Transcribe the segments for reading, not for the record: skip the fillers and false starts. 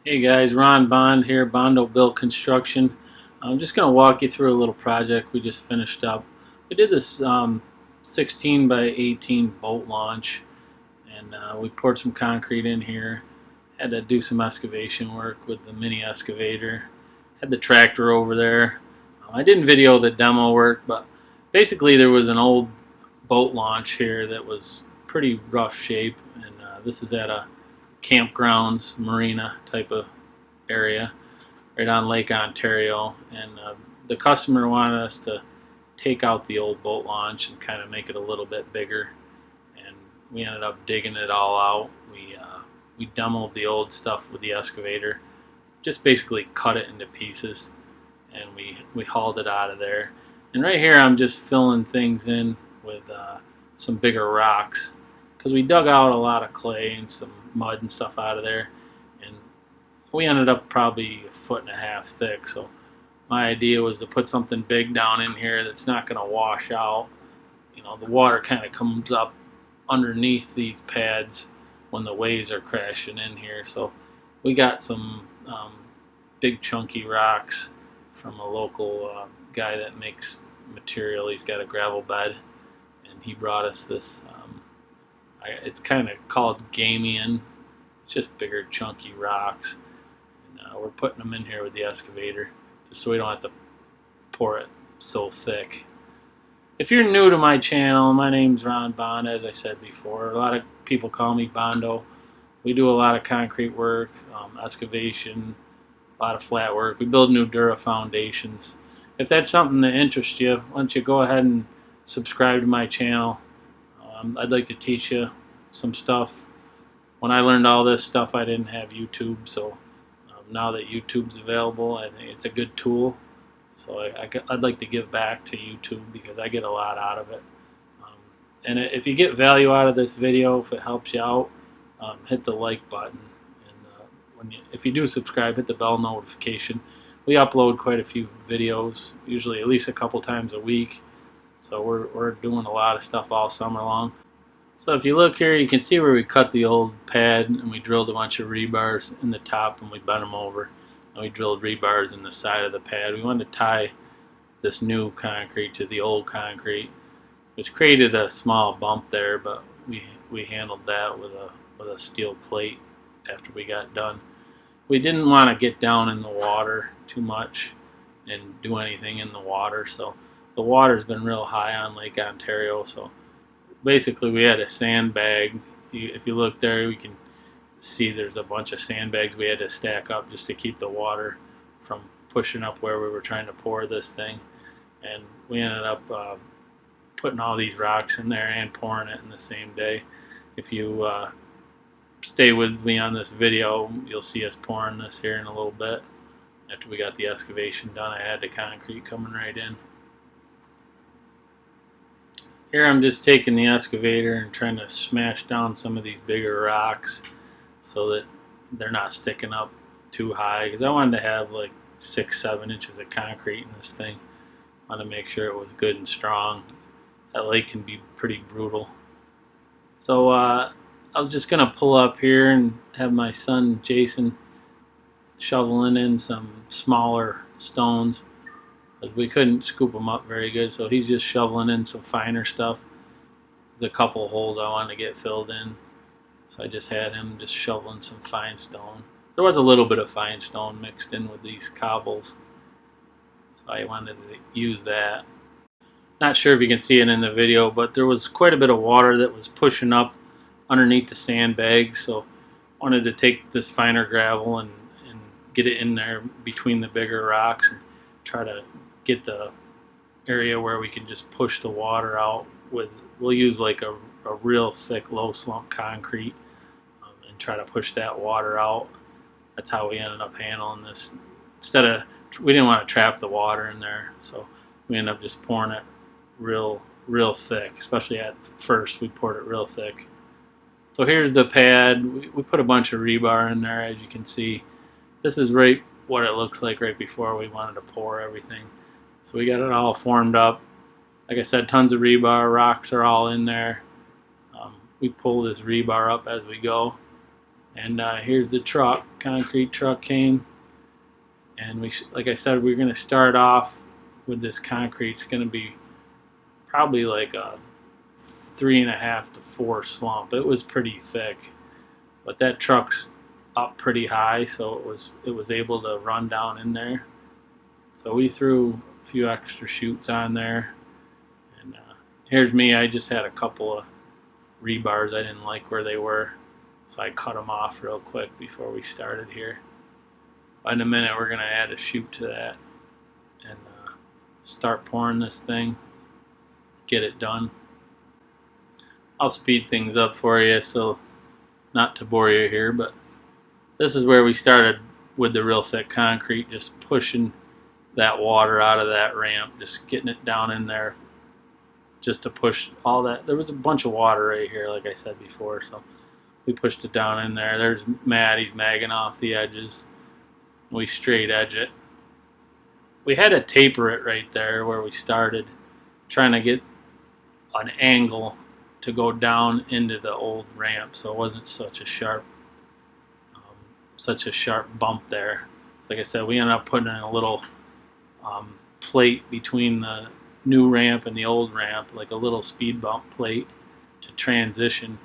Hey guys, Ron Bond here, Bondo Built Construction. I'm just going to walk you through a little project we just finished up. We did this 16 by 18 boat launch, and we poured some concrete in here. Had to do some excavation work with the mini excavator. Had the tractor over there. I didn't video the demo work, but basically there was an old boat launch here that was pretty rough shape, and this is at a campgrounds, marina type of area right on Lake Ontario. And the customer wanted us to take out the old boat launch and kind of make it a little bit bigger. And we ended up digging it all out. We demoed the old stuff with the excavator, just basically cut it into pieces, and we hauled it out of there. And right here I'm just filling things in with some bigger rocks, because we dug out a lot of clay and some mud and stuff out of there, and we ended up probably a foot and a half thick. So my idea was to put something big down in here that's not going to wash out. You know, the water kind of comes up underneath these pads when the waves are crashing in here. So we got some big chunky rocks from a local guy that makes material. He's got a gravel bed, and he brought us this. It's kind of called Gamian. It's just bigger, chunky rocks. And we're putting them in here with the excavator, just so we don't have to pour it so thick. If you're new to my channel, my name's Ron Bond, as I said before. A lot of people call me Bondo. We do a lot of concrete work, excavation, a lot of flat work. We build new Dura foundations. If that's something that interests you, why don't you go ahead and subscribe to my channel. I'd like to teach you some stuff. When I learned all this stuff, I didn't have YouTube, so now that YouTube's available, I think it's a good tool. So I'd like to give back to YouTube because I get a lot out of it. And if you get value out of this video, if it helps you out, hit the like button. And if you do subscribe, hit the bell notification. We upload quite a few videos, usually at least a couple times a week. So we're doing a lot of stuff all summer long. So if you look here, you can see where we cut the old pad, and we drilled a bunch of rebars in the top, and we bent them over. And we drilled rebars in the side of the pad. We wanted to tie this new concrete to the old concrete, which created a small bump there, but we handled that with a steel plate after we got done. We didn't want to get down in the water too much and do anything in the water, so the water's been real high on Lake Ontario, so basically we had a sandbag. If you look there, we can see there's a bunch of sandbags we had to stack up just to keep the water from pushing up where we were trying to pour this thing. And we ended up putting all these rocks in there and pouring it in the same day. If you stay with me on this video, you'll see us pouring this here in a little bit. After we got the excavation done, I had the concrete coming right in. Here I'm just taking the excavator and trying to smash down some of these bigger rocks so that they're not sticking up too high, because I wanted to have like 6-7 inches of concrete in this thing. I wanted to make sure it was good and strong. That lake can be pretty brutal. So I was just going to pull up here and have my son Jason shoveling in some smaller stones, as we couldn't scoop them up very good, so he's just shoveling in some finer stuff. There's a couple holes I wanted to get filled in, so I just had him just shoveling some fine stone. There was a little bit of fine stone mixed in with these cobbles, so I wanted to use that. Not sure if you can see it in the video, but there was quite a bit of water that was pushing up underneath the sandbags, so I wanted to take this finer gravel and get it in there between the bigger rocks and try to get the area where we can just push the water out with. We'll use like a real thick low slump concrete and try to push that water out. That's how we ended up handling this. We didn't want to trap the water in there, so we ended up just pouring it real thick. Especially at first, we poured it real thick. So here's the pad. We put a bunch of rebar in there, as you can see. This is right what it looks like right before we wanted to pour everything. So we got it all formed up. Like I said, tons of rebar, rocks are all in there. We pull this rebar up as we go. And here's the truck. Concrete truck came, and like I said, we're going to start off with this concrete. It's going to be probably like a 3.5 to 4 slump. It was pretty thick, but that truck's up pretty high, so it was able to run down in there. So we threw a few extra chutes on there, and here's me. I just had a couple of rebars. I didn't like where they were, so I cut them off real quick before we started here. In a minute, we're going to add a chute to that and start pouring this thing, get it done. I'll speed things up for you, so not to bore you here, but this is where we started with the real thick concrete, just pushing that water out of that ramp, just getting it down in there, just to push all that. There was a bunch of water right here, like I said before, so we pushed it down in there. There's Matt, he's magging off the edges. We straight edge it. We had to taper it right there where we started, trying to get an angle to go down into the old ramp, so it wasn't such a sharp bump there. So like I said, we ended up putting in a little plate between the new ramp and the old ramp, like a little speed bump plate to transition.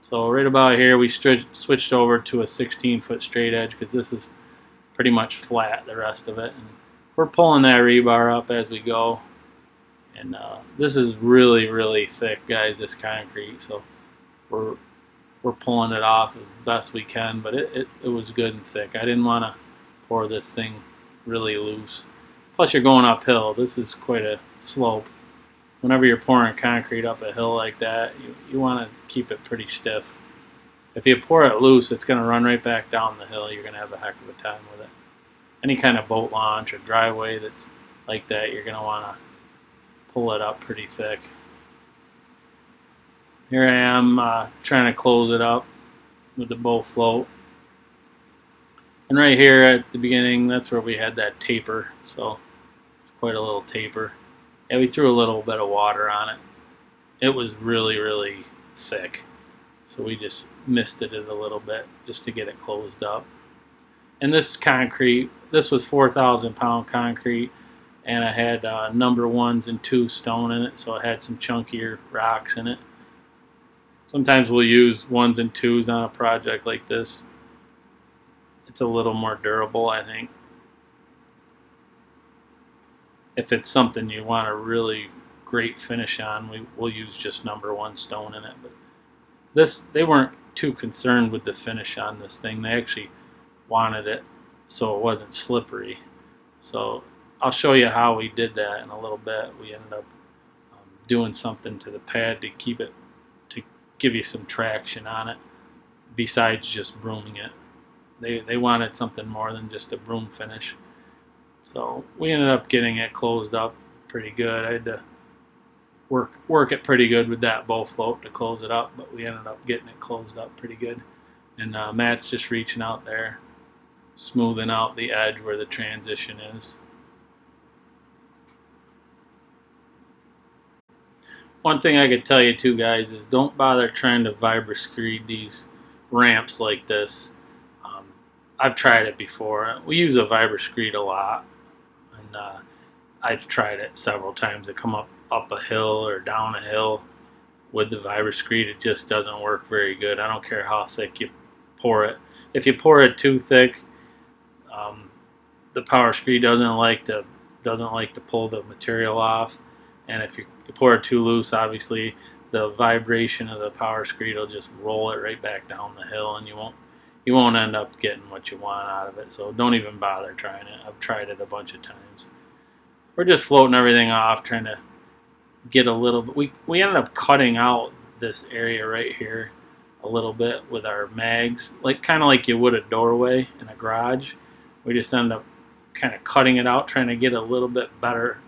So right about here, we switched over to a 16-foot straight edge because this is pretty much flat, the rest of it. And we're pulling that rebar up as we go. And this is really, really thick, guys, this concrete. So we're pulling it off as best we can, but it was good and thick. I didn't want to pour this thing really loose. Plus, you're going uphill. This is quite a slope. Whenever you're pouring concrete up a hill like that, you want to keep it pretty stiff. If you pour it loose, it's going to run right back down the hill. You're going to have a heck of a time with it. Any kind of boat launch or driveway that's like that, you're going to want to pull it up pretty thick. Here I am trying to close it up with the bow float. And right here at the beginning, that's where we had that taper. So quite a little taper. Yeah, we threw a little bit of water on it. It was really, really thick. So we just misted it a little bit just to get it closed up. And this concrete, this was 4,000 pound concrete, and I had number 1s and 2 stone in it, so it had some chunkier rocks in it. Sometimes we'll use 1s and 2s on a project like this. It's a little more durable, I think. If it's something you want a really great finish on, we'll use just number 1 stone in it. But they weren't too concerned with the finish on this thing. They actually wanted it so it wasn't slippery. So I'll show you how we did that in a little bit. We ended up doing something to the pad to keep it, to give you some traction on it, besides just brooming it. They wanted something more than just a broom finish. So we ended up getting it closed up pretty good. I had to work it pretty good with that bow float to close it up, but we ended up getting it closed up pretty good. And Matt's just reaching out there, smoothing out the edge where the transition is. One thing I could tell you too, guys, is don't bother trying to screed these ramps like this. I've tried it before. We use a screed a lot, and I've tried it several times to come up a hill or down a hill with the screed. It just doesn't work very good. I don't care how thick you pour it. If you pour it too thick, the screed doesn't like to pull the material off, and if you pour it too loose, obviously the vibration of the screed will just roll it right back down the hill, and you won't end up getting what you want out of it. So don't even bother trying it. I've tried it a bunch of times. We're just floating everything off, trying to get a little bit. We ended up cutting out this area right here a little bit with our mags, kind of like you would a doorway in a garage. We just ended up kind of cutting it out, trying to get a little bit better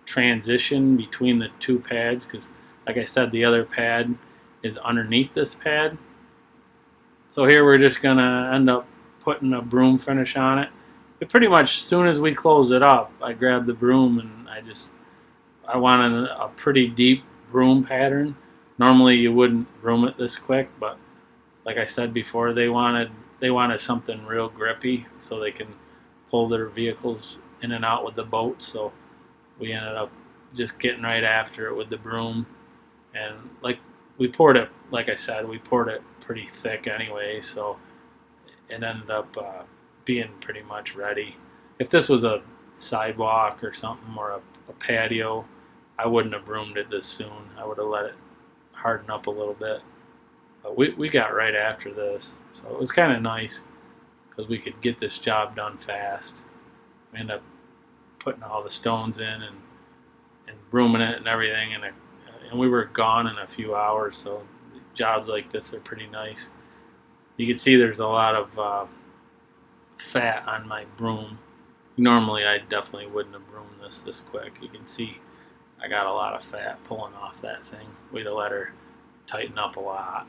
transition between the two pads, because like I said, the other pad is underneath this pad. So here we're just gonna end up putting a broom finish on it. But pretty much as soon as we close it up, I grabbed the broom and I wanted a pretty deep broom pattern. Normally you wouldn't broom it this quick, but like I said before, they wanted something real grippy so they can pull their vehicles in and out with the boat. So we ended up just getting right after it with the broom, and like we poured it, like I said, we poured it pretty thick anyway, so it ended up being pretty much ready. If this was a sidewalk or something, or a patio, I wouldn't have broomed it this soon. I would have let it harden up a little bit. But we got right after this, so it was kind of nice because we could get this job done fast. We ended up putting all the stones in and brooming it and everything, and we were gone in a few hours. So jobs like this are pretty nice. You can see there's a lot of fat on my broom. Normally I definitely wouldn't have broomed this quick. You can see I got a lot of fat pulling off that thing. We'd have let her tighten up a lot.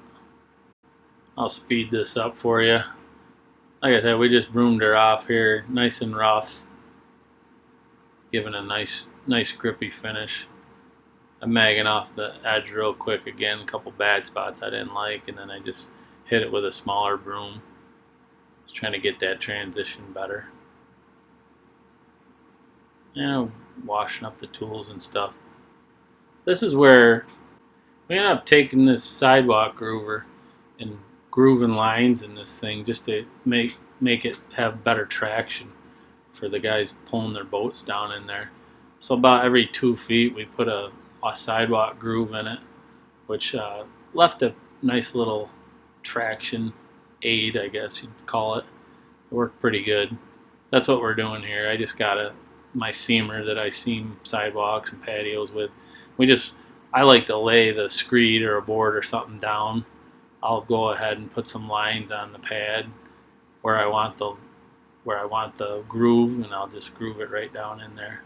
I'll speed this up for you. Like I said, we just broomed her off here, nice and rough, giving a nice grippy finish. I'm magging off the edge real quick again, a couple bad spots I didn't like, and then I just hit it with a smaller broom. Just trying to get that transition better. Yeah, washing up the tools and stuff. This is where we ended up taking this sidewalk groover and grooving lines in this thing just to make it have better traction for the guys pulling their boats down in there. So about every 2 feet we put a sidewalk groove in it, which left a nice little traction aid, I guess you'd call it. It worked pretty good. That's what we're doing here. I just got my seamer that I seam sidewalks and patios with. I like to lay the screed or a board or something down. I'll go ahead and put some lines on the pad where I want the groove, and I'll just groove it right down in there.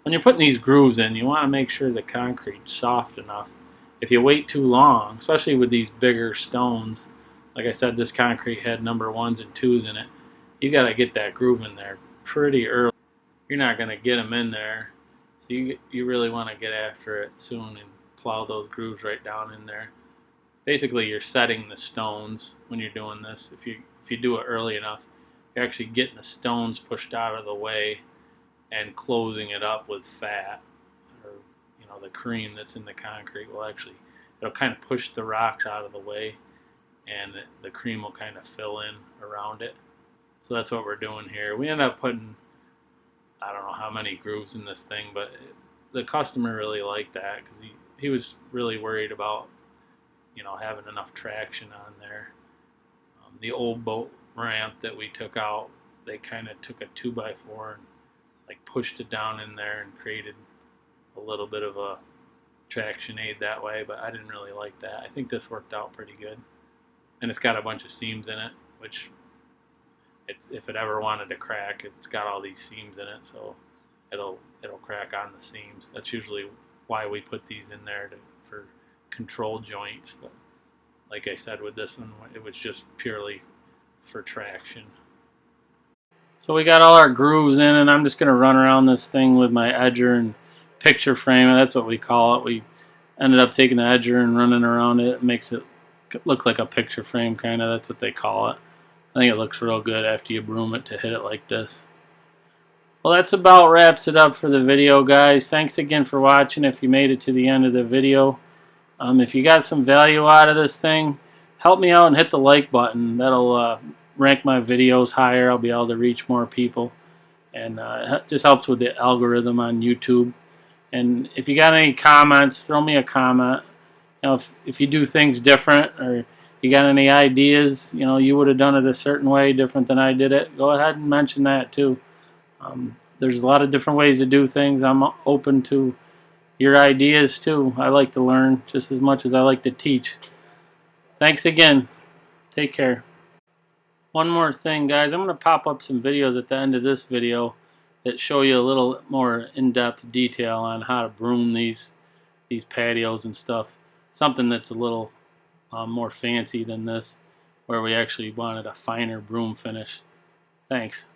When you're putting these grooves in, you want to make sure the concrete's soft enough. If you wait too long, especially with these bigger stones, like I said, this concrete had number 1s and 2s in it, you got to get that groove in there pretty early. You're not going to get them in there, so you really want to get after it soon and plow those grooves right down in there. Basically, you're setting the stones when you're doing this. If you do it early enough, you're actually getting the stones pushed out of the way and closing it up with fat, or the cream that's in the concrete it'll kind of push the rocks out of the way, and the cream will kind of fill in around it. So that's what we're doing here. We end up putting, I don't know how many grooves in this thing, but the customer really liked that because he was really worried about having enough traction on there. The old boat ramp that we took out, they kind of took a 2x4 and pushed it down in there and created a little bit of a traction aid that way, but I didn't really like that. I think this worked out pretty good, and it's got a bunch of seams in it, which if it ever wanted to crack, it's got all these seams in it, so it'll crack on the seams. That's usually why we put these in there for control joints. But like I said, with this one, it was just purely for traction. So we got all our grooves in, and I'm just going to run around this thing with my edger and picture frame. That's what we call it. We ended up taking the edger and running around it. It makes it look like a picture frame, kind of. That's what they call it. I think it looks real good after you broom it to hit it like this. Well, that's about wraps it up for the video, guys. Thanks again for watching if you made it to the end of the video. If you got some value out of this thing, help me out and hit the like button. That'll rank my videos higher. I'll be able to reach more people, and it just helps with the algorithm on YouTube. And if you got any comments, throw me a comment. If you do things different, or you got any ideas, you would have done it a certain way different than I did it, go ahead and mention that too. There's a lot of different ways to do things. I'm open to your ideas too. I like to learn just as much as I like to teach. Thanks again. Take care. One more thing, guys. I'm going to pop up some videos at the end of this video that show you a little more in-depth detail on how to broom these patios and stuff. Something that's a little more fancy than this, where we actually wanted a finer broom finish. Thanks.